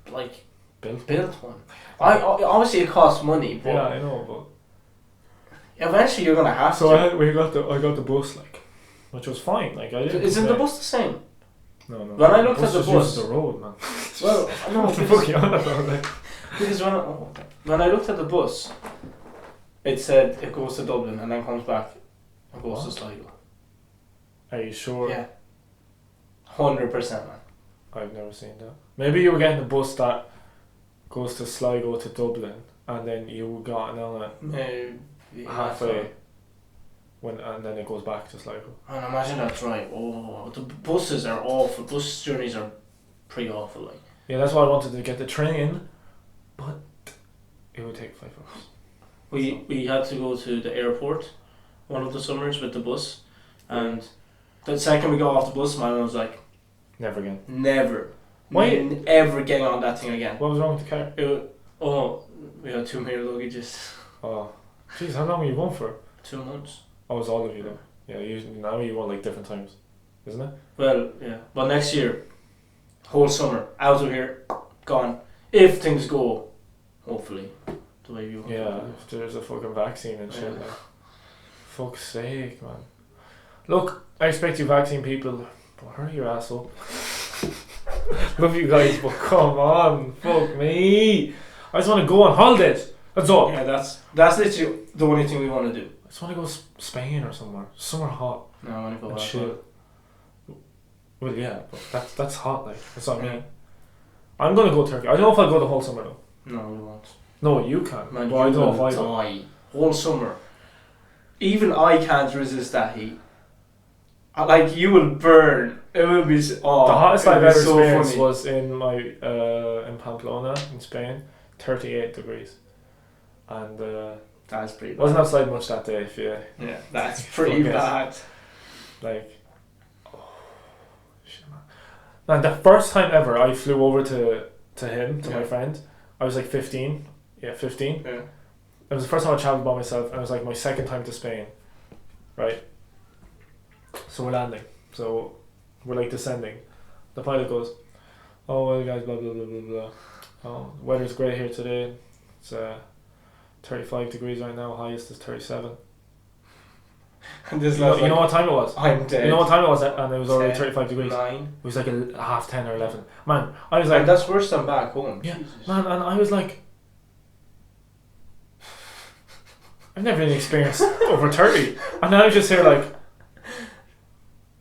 like build one? Obviously it costs money, but yeah, I know, but eventually you're gonna have to. So I got the bus, like, which was fine. Like, isn't the bus the same? No. When I looked at the bus, the road, man. Well, no, what the fuck you on about, like? Because when I looked at the bus, it said it goes to Dublin and then comes back and goes to Sligo. Are you sure? Yeah. 100%, man. I've never seen that. Maybe you were getting the bus that goes to Sligo to Dublin, and then you got on it maybe halfway, and then it goes back to Sligo. And imagine that's right. Oh, the buses are awful. Bus journeys are pretty awful. Like. Yeah, that's why I wanted to get the train, but it would take 5 hours. We had to go to the airport one of the summers with the bus, and the second we got off the bus, man was like, never again. Never. Why? Ever getting on that thing again. What was wrong with the car? We had too many luggages. Oh, jeez, how long were you going for? 2 months. Oh, it was all of you though. Yeah, now you want like different times, isn't it? Well, yeah. Well, next year, whole summer, out of here, gone. If things go, hopefully, the way you want. Yeah, if there's a fucking vaccine and shit, like, fuck's sake, man. Look, I expect you vaccine people, but hurry your ass up. Love you guys, but come on, fuck me. I just want to go on holidays. That's all. Yeah, that's literally the only thing we want to do. I just want to go Spain or somewhere hot. No, I want to go and back. Chill. Well, yeah, but that's hot. Like, that's what I mean. I'm gonna go Turkey. I don't know if I'll go the whole summer though. No, we won't. No, you can. Man, but I don't know if I die whole summer. Even I can't resist that heat. Like, you will burn. It will be. The hottest I've ever experienced funny. was in in Pamplona in Spain, 38 degrees, and that's pretty bad. Wasn't outside much that day. Yeah, that's pretty bad. Like, oh shit, man. And the first time ever I flew over to my friend, I was like 15. Yeah, 15. Yeah. it was the first time I travelled by myself, and it was like my second time to Spain, right? So we're landing, so we're like descending. The pilot goes, "Oh well, guys, blah blah blah blah blah. Oh, weather's great here today. It's 35 degrees right now. Highest is 37." And this you know what time it was? I'm dead. You know what time it was, and it was already 10, 35 degrees. 9. It was like a 10:30 or 11. Man, I was like, and that's worse than back home. Yeah, Jesus. man, and I was like, I've never really experienced over 30, and I was just here like,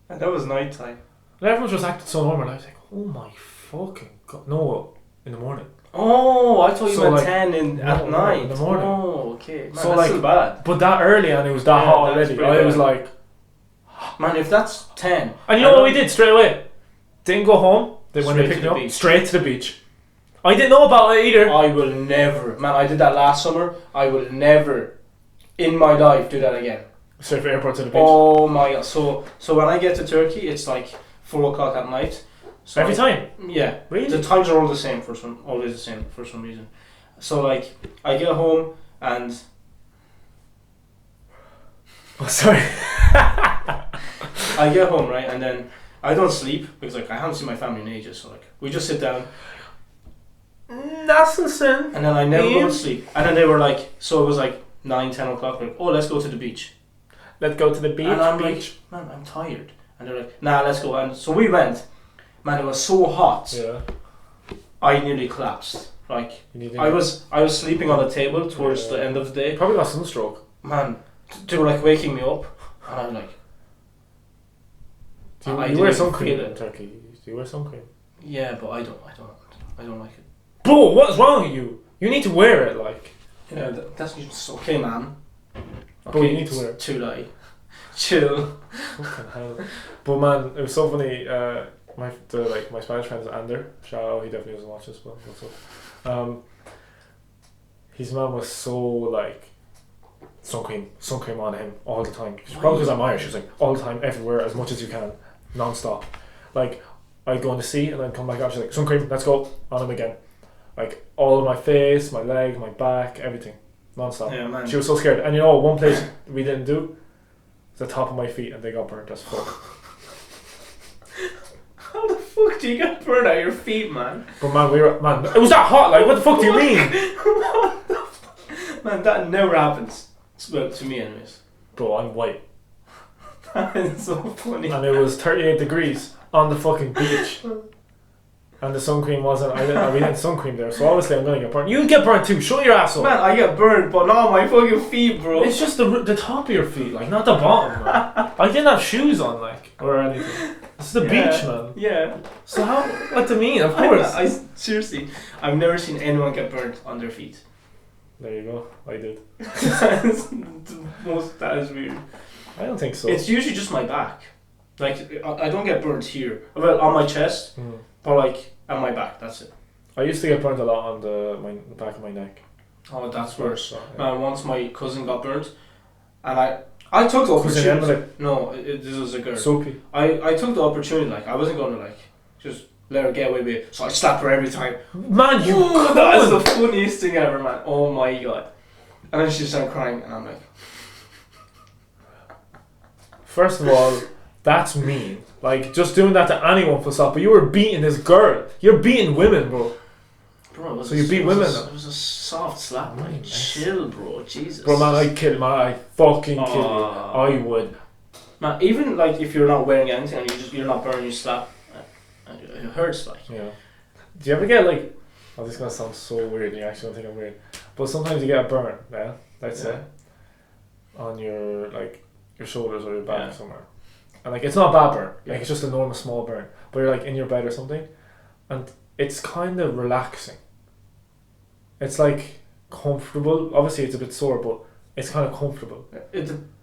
and that was night time. and everyone just acted so normal. And I was like, oh my fucking god, no, in the morning. Oh, I thought you So, meant like, 10 at night. in the morning. Oh, okay. Man, So, that's like, still bad. But that early, and it was that Yeah, hot that's already. pretty I was bad. like, Man, if that's 10. and you know what we did straight away? Didn't go home. When Straight they to picked me the up, beach. straight to the beach. I didn't know about it either. I will never. Man, I did that last summer. I will never in my life do that again. Straight from airport to the beach. Oh my god. So when I get to Turkey, it's like 4 o'clock at night. So Every time. Yeah. Really? The times are all the same always the same for some reason. So like I get home and Oh, sorry. I get home, right, and then I don't sleep because like I haven't seen my family in ages. So like we just sit down That's the sin. and then I never go to sleep. And then they were like, so it was like 9, 10 o'clock. Like, oh, let's go to the beach. Let's go to the beach. And I'm beach. like, man, I'm tired. And they're like, nah, let's go. And so we went. Man, it was so hot. Yeah. I nearly collapsed. Like I was sleeping on the table towards the end of the day. Probably got sunstroke. Man, they were like waking me up, and I was like, Do I you wear didn't sun feel cream it. in Turkey? Do you wear sun cream? Yeah, but I don't like it. Bro, what's wrong with you? You need to wear it, like. You know, that's just okay, man. But you need to wear it. Too late. Chill. Fucking hell. But man, it was so funny. My Spanish friend is Ander. Shout out, he definitely doesn't watch this, but what's up? His mum was so like sun cream on him all the time. Probably because I'm Irish. She was like all the time, everywhere, as much as you can, non-stop. Like I'd go in the sea and then come back out. She's like, sun cream, let's go on him again. Like all of my face, my legs, my back, everything, non-stop. Yeah, man. She was so scared. And you know, one place we didn't do was the top of my feet, and they got burnt as fuck. How the fuck do you get burned out your feet, man? But man, it was that hot. Like, what the fuck do you mean? What the fuck? Man, that never happens. Well, to me, anyways. Bro, I'm white. That is so funny. And it was 38 degrees on the fucking beach. And the sun cream wasn't. We didn't sun cream there, so obviously I'm gonna get burnt. You get burnt too. Show your asshole. Man, I get burned, but not on my fucking feet, bro. It's just the top of your feet, like not the bottom. Man. I didn't have shoes on, like or anything. It's the beach, man. Yeah. So how? What do you mean? Of course. I seriously, I've never seen anyone get burnt on their feet. There you go. I did. That is weird. I don't think so. It's usually just my back. Like I don't get burnt here. Well, on my chest, but like on my back. That's it. I used to get burnt a lot on the back of my neck. Oh, that's worse. So, yeah. Man, once my cousin got burnt, and I took the Cousin opportunity. Emily? No, this was a girl. Soapy. I took the opportunity. Like I wasn't going to like just let her get away with it. So I slapped her every time. Man, you. That is the funniest thing ever, man. Oh my god. And then she started crying, and I'm like, First of all, that's mean. Like, just doing that to anyone for stop. But you were beating this girl. You're beating women, bro. bro. So you beat women? It was a soft slap, man. Chill, bro. Jesus. Bro, man, I'd kill him. I'd fucking kill you. I would. Man, even like if you're not wearing anything and you're not burning, you slap. It hurts, like. Yeah. Do you ever get like? Oh, this is gonna sound so weird. And you actually don't think I'm weird, but sometimes you get a burn. Yeah, let's say on your your shoulders or your back somewhere, and like it's not a bad burn. Like it's just a normal small burn, but you're like in your bed or something, and it's kind of relaxing. It's like comfortable. Obviously, it's a bit sore, but it's kind of comfortable.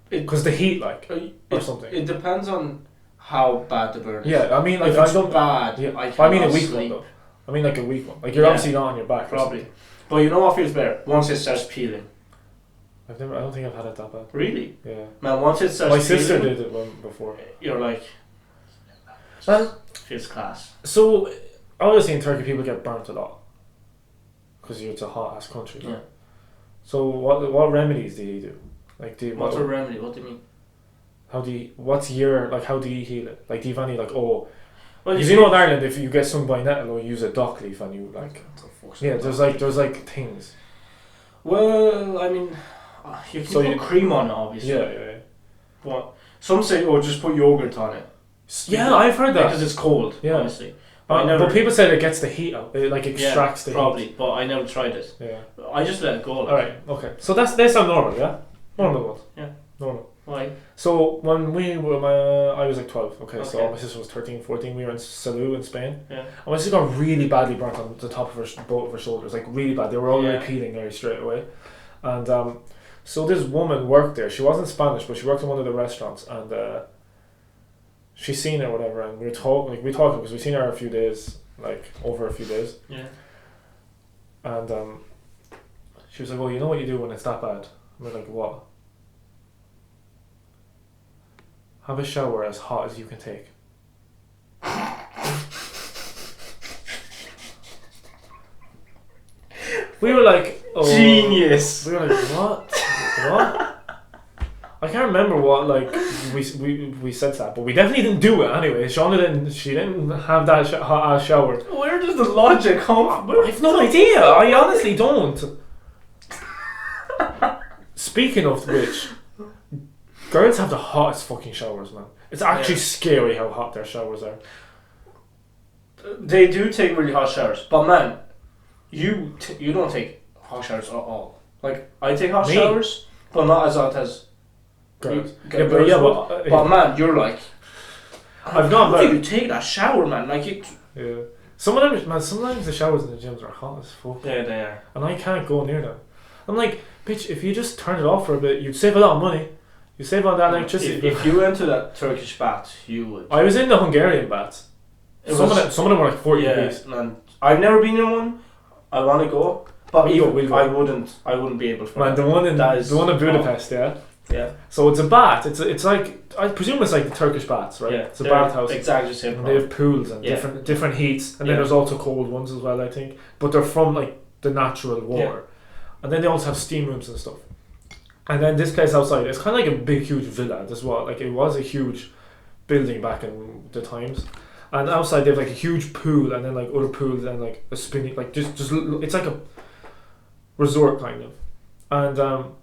Because the heat, or something. It depends on how bad the burn is. Yeah, I mean, like, if I it's don't bad. Yeah, I mean a weak sleep. one though. I mean like a weak one. Like you're obviously not on your back. Probably. But you know what feels better? Once it starts peeling. I don't think I've had it that bad. Really? Yeah. Man, once it starts My peeling, sister did it one before. You're like, feels class. So what remedies do you do? Like What's a remedy? What do you mean? How do you? What's your like? How do you heal it? Like, do you have any like Well, because you know in Ireland if you get stung by nettle or you use a dock leaf and you like there's like things. Well, I mean, you can put cream on it, obviously. Yeah. But some say, just put yogurt on it. Yeah, I've heard that because it's cold. Yeah, honestly. But people say it gets the heat out. It like extracts the probably, heat. But I never tried it. Yeah. I just let it go. All right. Okay. So they sound normal, yeah. Normal ones. Yeah. Normal. Why? So when I was like 12. Okay. So my sister was 13, 14. We were in Salou in Spain. Yeah. And my sister got really badly burnt on the top of both of her shoulders, like really bad. They were already peeling very straight away, and so this woman worked there. She wasn't Spanish, but she worked in one of the restaurants, and she seen it or whatever, and we talked because we seen her over a few days. Yeah. And she was like, "Well, you know what you do when it's that bad?" And we're like, "What?" Have a shower as hot as you can take. We were like, genius. We were like, what? I can't remember what we said that, but we definitely didn't do it anyway. She didn't have that hot ass shower. Where does the logic come from? I have no idea. I honestly don't. Speaking of which, girls have the hottest fucking showers, man. It's actually scary how hot their showers are. They do take really hot showers, but man, you don't take hot showers at all. Like, I take hot showers, but not as hot as girls. But man, you're like, I've gone how do you take that shower, man? Like it. Yeah. Sometimes the showers in the gyms are hot as fuck. Yeah, they are. And I can't go near them. I'm like, bitch, if you just turn it off for a bit, you'd save a lot of money. You save on that electricity. If you went to that Turkish bath, you would. I was in the Hungarian baths. Some of them were like 40 degrees. Man, I've never been in one. I want to go, but we'll go. I wouldn't be able to. Man, the one in Budapest, yeah. Yeah. So it's a bath. It's like, I presume it's like the Turkish baths, right? Yeah. It's a bathhouse. Exactly the same. And they have pools and different heats, and then there's also cold ones as well, I think. But they're from like the natural water, and then they also have steam rooms and stuff. And then this place outside, it's kind of like a big, huge villa. This it was a huge building back in the times. And outside they have like a huge pool, and then like other pools, and like a spinning, like just it's like a resort kind of, and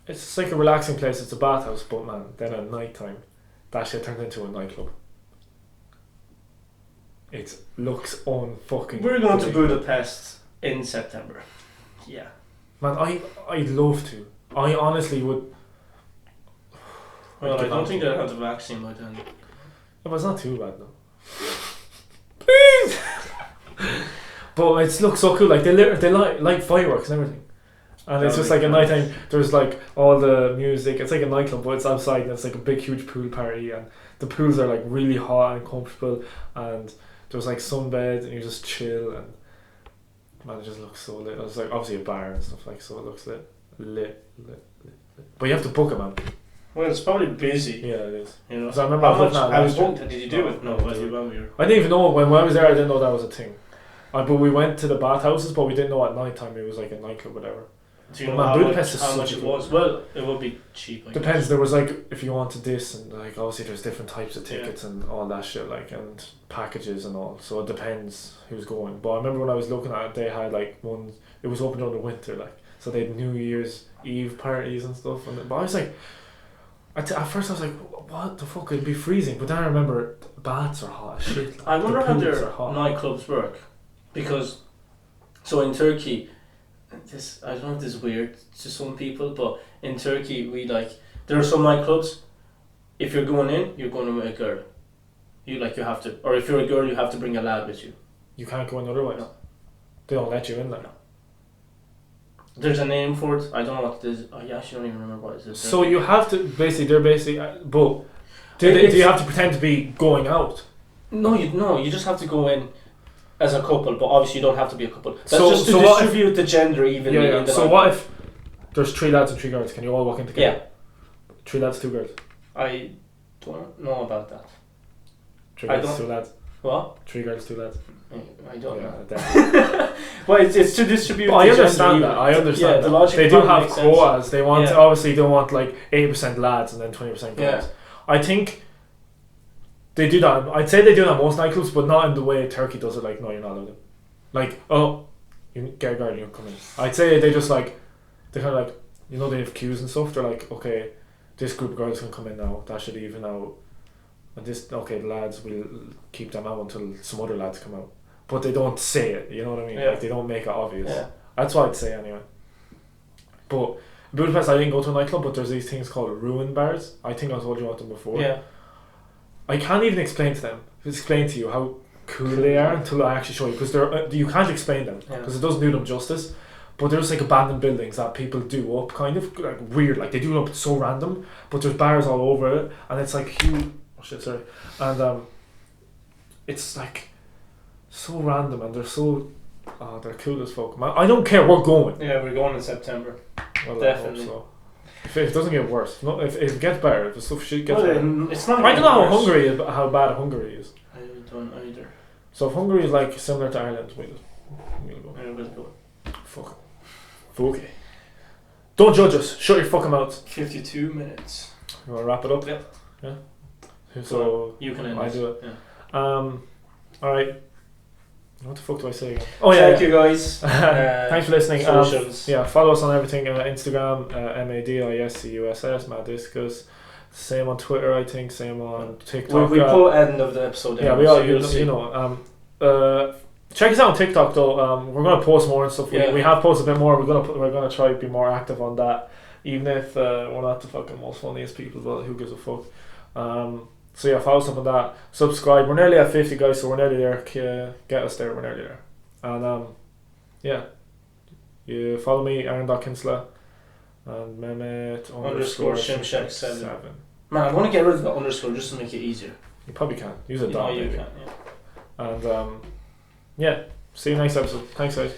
it's just like a relaxing place. It's a bathhouse, but man, then at night time, that shit turned into a nightclub. It looks unfucking. We're going to Budapest in September. Yeah. Man, I'd love to. I honestly would. Well, I don't think they'll have the vaccine by then. But it's not too bad though. Please. But it looks so cool. Like they light fireworks and everything, and it's just like at night time. There's like all the music. It's like a nightclub, but it's outside, and it's like a big, huge pool party, and the pools are like really hot and comfortable, and there's like sunbeds, and you just chill, and man, it just looks so lit. It's like obviously a bar and stuff, like, so it looks lit. But you have to book it, man. Well, it's probably busy. Yeah, it is. You know. So I remember I was booked. Did you do it? No, I didn't even know when I was there. I didn't know that was a thing. But we went to the bathhouses, but we didn't know at night time it was like a nightclub, or whatever. Do you know how much it was? Well, it would be cheap. I Depends. guess. There was like, if you wanted this, and like obviously there's different types of tickets and all that shit, like, and packages and all. So it depends who's going. But I remember when I was looking at it, they had like one. It was open during the winter, like, so they had New Year's Eve parties and stuff. But I was like, at first I was like, what the fuck? It'd be freezing. But then I remember baths are hot as shit. Like, I wonder how their nightclubs work, because so in Turkey. I don't know if this is weird to some people, but in Turkey there are some nightclubs. If you're going in, you're going in with a girl. You have to, or if you're a girl, you have to bring a lad with you. You can't go in otherwise. No. They don't let you in there. No. There's a name for it. I don't know what it is. I actually don't even remember what it is. So you have to but do you have to pretend to be going out? No, you just have to go in as a couple, but obviously you don't have to be a couple. That's just to distribute the gender evenly. Yeah. So what if there's 3 lads and 3 girls? Can you all walk in together? Yeah. 3 lads, 2 girls. I don't know about that. 3 girls, 2 lads. What? 3 girls, 2 lads. I don't know. Definitely. Well, it's to distribute. I understand that. I understand yeah, that. The logic they do have makes quotas. sense. They want obviously they want like 80% lads and then 20% girls. Yeah. I think they do that. I'd say they do that at most nightclubs, but not in the way Turkey does it. Like, no, you're not allowed. Like, oh, you get a girl, you come in. I'd say they just like they kind of like, you know, they have queues and stuff. They're like, okay, this group of girls can come in now. That should even out. And this, okay, the lads, will keep them out until some other lads come out. But they don't say it, you know what I mean? Yeah. Like, they don't make it obvious. Yeah. That's what I'd say anyway. But in Budapest, I didn't go to a nightclub, but there's these things called ruin bars. I think I told you about them before. Yeah. I can't even explain to you how cool they are until I actually show you, because you can't explain them because it doesn't do them justice. But there's like abandoned buildings that people do up, kind of like weird, like they do it up so random. But there's bars all over it, and it's like huge. Oh shit, sorry. And it's like so random, and they're so they're cool as fuck. Man, I don't care. We're going. Yeah, we're going in September. Well, definitely. I hope so. If it doesn't get worse, if it gets better, if the stuff shit gets better. It's not. I don't know how bad Hungary is. I don't either. So if Hungary is like similar to Ireland, we'll go. Yeah, we'll go. Fuck. Okay. Don't judge us. Shut your fucking mouth. 52 minutes. You want to wrap it up? Yep. Yeah. So you can end I it. do it. Yeah. All right. What the fuck do I say again? Oh Thank you guys. Thanks for listening. Socials. Follow us on everything. Instagram, MADISCUSS, Madiscus. Same on Twitter, I think. Same on TikTok. We put end of the episode. Yeah, we all. You know. Check us out on TikTok though. We're gonna post more and stuff. We have posted a bit more. We're gonna try to be more active on that. Even if we're not the fucking most funniest people, but who gives a fuck? So yeah, follow us up on that. Subscribe. We're nearly at 50 guys, so we're nearly there. Get us there. We're nearly there. And you follow me, Aaron.Kinsella, and Mehmet _Shimshak7. Man, I want to get rid of the underscore just to make it easier. You probably can use a dot. You maybe. can. Yeah. And see you next episode. Thanks guys.